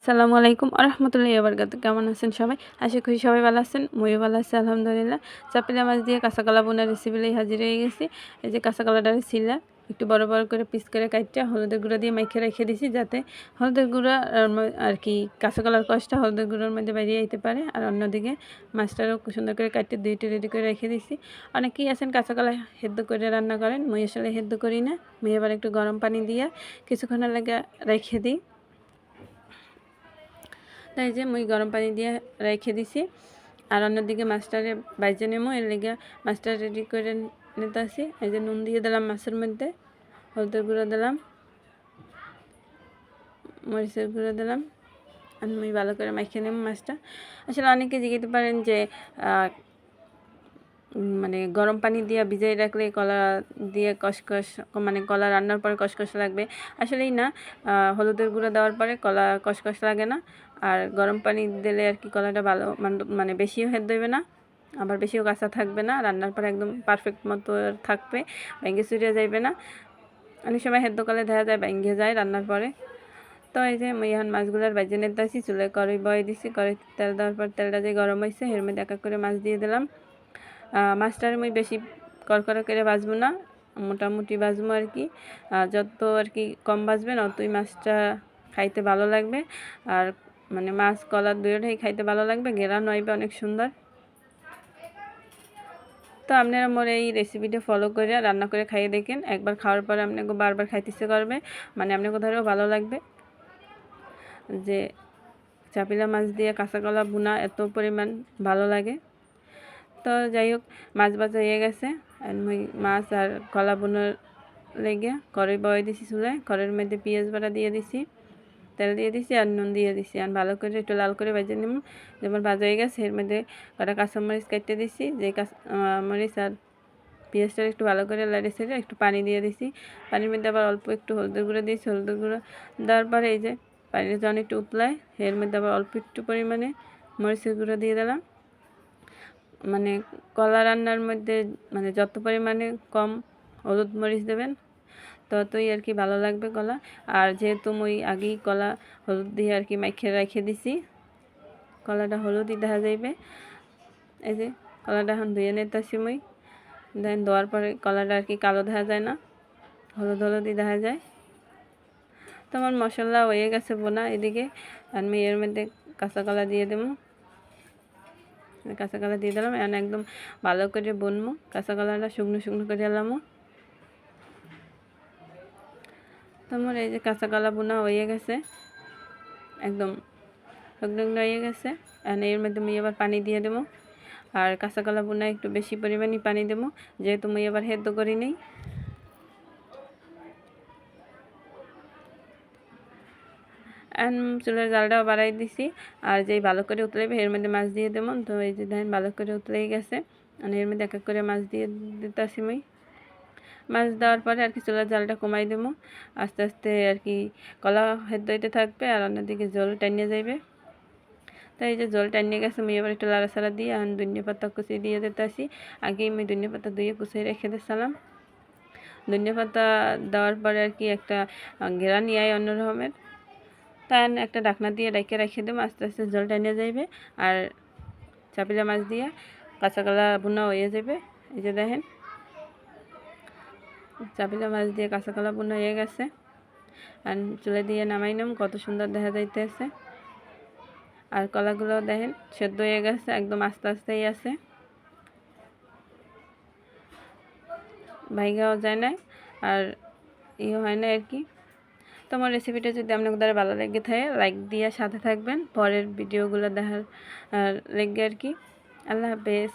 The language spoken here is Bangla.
আসসালামু আলাইকুম আরহামতুল্লাহি ওয়াবারাকাতুহু। কেমন আছেন সবাই? আশা করি সবাই ভালো আছেন। মইও ভালো আছি আলহামদুলিল্লাহ। চাপিলা মাছ দিয়ে কাঁচাকলা বোনার রেসিপি লই হাজির হয়ে গেছি। এই যে কাঁচাকলাটা ছিলা একটু বড় বড় করে পিস করে কাটটা হলুদের গুঁড়া দিয়ে মাইখে রেখে দিছি, যাতে হলুদের গুঁড়া আর কি কাঁচাকলার কষটা হলুদের গুঁড়োর মধ্যে বেরিয়ে যেতে পারে। আর অন্যদিকে মাছটারও সুন্দর করে কাটতে দুইটা রেডি করে রেখে দিছি। অনেকেই আছেন কাঁচাকলা সেদ্ধ করে রান্না করেন, মই আসলে সেদ্ধ করি না। মই এবার একটু গরম পানি দিয়ে কিছুক্ষণের লাগে রেখে দিই। তাই যে মুই গরম পানি দিয়ে রেখে দিছি। আর অন্যদিকে মাছটারে বাইজে নেবো, এর লেগে মাছটা রেডি করে নিতে আসি। এই যে নুন দিয়ে দিলাম মাছের মধ্যে, হলুদের গুঁড়ো দিলাম, মরিচের গুঁড়ো দিলাম। আমি ভালো করে মাখিয়ে নেব মাছটা। আসলে অনেকে জিজ্ঞাসা পারেন যে মানে গরম পানি দিয়ে ভিজিয়ে রাখলে কলা দিয়ে কষকষ, মানে কলা রান্নার পরে কষকষ লাগবে। আসলেই না, হলুদের গুঁড়ো দেওয়ার পরে কলা কষকষ লাগে না। আর গরম পানি দিলে আর কি কলাটা ভালো মানে বেশিও সেদ্ধ হইবে না, আবার বেশিও কাঁচা থাকবে না। রান্নার পরে একদম পারফেক্ট মতো থাকবে, ভেঙে চুরিয়ে যাইবে না। অনেক সময় সেদ্ধ করলে দেখা যায় ভেঙে যায় রান্নার পরে। তো এই যে মুই এখন মাছগুলোর ভাজে নিতে আসি। চুলে কড়াই বয়ে দিছি, কড়াই তেল দেওয়ার পর তেলটা যে গরম হয়েছে এর মধ্যে এক এক করে মাছ দিয়ে দিলাম। মাছটার মুই বেশি কড়কড়া করে ভাজবো না, মোটামুটি ভাজবো আর কি। যত আর কি কম ভাজবেন অতই মাছটা খাইতে ভালো লাগবে। আর মানে মাছ কলা দুইটাই খাইতে ভালো লাগবে, ঘেরানো হইবে অনেক সুন্দর। তো আপনারা মোর এই রেসিপিটা ফলো করে রান্না করে খাইয়ে দেখেন। একবার খাওয়ার পরে আপনাকে বারবার খাইতে ইচ্ছে করবে, মানে আপনাকে ধরেও ভালো লাগবে। যে চাপিলা মাছ দিয়ে কাঁচাকলা ভুনা এত পরিমাণ ভালো লাগে। তো যাই হোক, মাছ ভাজা হয়ে গেছে। আর মাছ আর কলা বোনার লেগে কড়াই বয়ে দিছি চুলায়। কড়াইয়ের মধ্যে পেঁয়াজ বাটা দিয়ে দিছি, তেল দিয়ে দিছি আর নুন দিয়ে দিছি। আর ভালো করে একটু লাল করে ভেজে নিব। যেমন ভাজা হয়ে গেছে এর মধ্যে কটা কাঁচামরিচ কেটে দিছি। যে মরিচ আর পেঁয়াজটা একটু ভালো করে লাড়ে ছেড়ে একটু পানি দিয়ে দিছি। পানির মধ্যে আবার অল্প একটু হলুদের গুঁড়ো দিয়েছি। হলুদের গুঁড়ো দেওয়ার পরে এই যে পানিটা যখন একটু উতলায় এর মধ্যে আবার অল্প একটু পরিমাণে মরিচের গুঁড়ো দিয়ে দিলাম। মানে কলা রান্নার মধ্যে মানে যত পরিমাণে কম হলুদ মরিচ দেবেন ততই আর কি ভালো লাগবে কলা। আর যেহেতু মই আগেই কলা হলুদ দিয়ে আর কি মাখিয়ে রেখে দিছি, কলাটা হলুদই দেখা যাইবে। এই যে কলাটা এখন ধুয়ে নিতেছি মই। দেন ধোয়ার পরে কলাটা আর কি কালো দেখা যায় না, হলুদ হলুদই দেখা যায়। তো আমার মশলা হয়ে গেছে বোনা। এদিকে আমি এর মধ্যে কাঁচা কলা দিয়ে দেবো। কাঁচা কলা দিয়ে দিলাম, এখন একদম ভালো করে বুনবো। কাঁচা কলাটা শুকনো শুকনো করে এলামও। তোমার এই যে কাঁচা কলা বোনা হয়ে গেছে, একদম শুকনো হয়ে গেছে। এখন এর মধ্যে মুই আবার পানি দিয়ে দেবো। আর কাঁচা কলা বোনা একটু বেশি পরিমাণে পানি দেবো, যেহেতু মুই আবার সেদ্ধ করি নেই। চুলের জালটাও বাড়াই দিছি। আর যেই ভালো করে উতলাইবে এর মধ্যে মাছ দিয়ে দেবো। তো এই যে দেখেন ভালো করে উতলাই গেছে। আর এর মধ্যে এক এক করে মাছ দিয়ে দিতেছি মই। মাছ দেওয়ার পরে আর কি চুলার জালটা কমাই দেবো। আস্তে আস্তে আর কি কলা সেদ্ধ হইতে থাকবে আর অন্যদিকে জল টানিয়ে যাইবে। তাই এই যে জল টানিয়ে গেছে, মুই এবার একটু লাড়াচাড়া দিয়ে আর ধনিয়া পাতা কুচিয়ে দিয়ে দিতেছি। আগেই আমি ধনিয়া পাতা ধুয়ে কুচিয়ে রেখে দিয়েছিলাম। ধনিয়া পাতা দেওয়ার পরে আর কি একটা ঘেরানি আয় অন্য রকমের। তাই একটা ঢাকনা দিয়ে রেখে দেবো, আস্তে আস্তে জল টানিয়ে যাইবে। আর চাপিলা মাছ দিয়ে কাঁচাকলা বোনা হয়ে যাবে। এই যে দেখেন চাপিলা মাছ দিয়ে কাঁচাকলা বোনা হয়ে গেছে। আর চুলে দিয়ে নামাই নাম, কত সুন্দর দেখা যাইতেছে। আর কলাগুলো দেখেন সেদ্ধ হয়ে গেছে, একদম আস্তে আস্তেই আছে, ভাইগাও যায় না আর ইয়ে হয় না আর কি। তোমার রেসিপিটা যদি আপনাদের দ্বারা ভালো লেগে থাকে লাইক দিয়ে সাথে থাকবেন পরের ভিডিওগুলো দেখার লেগে আর কি। আল্লাহ হাফেজ।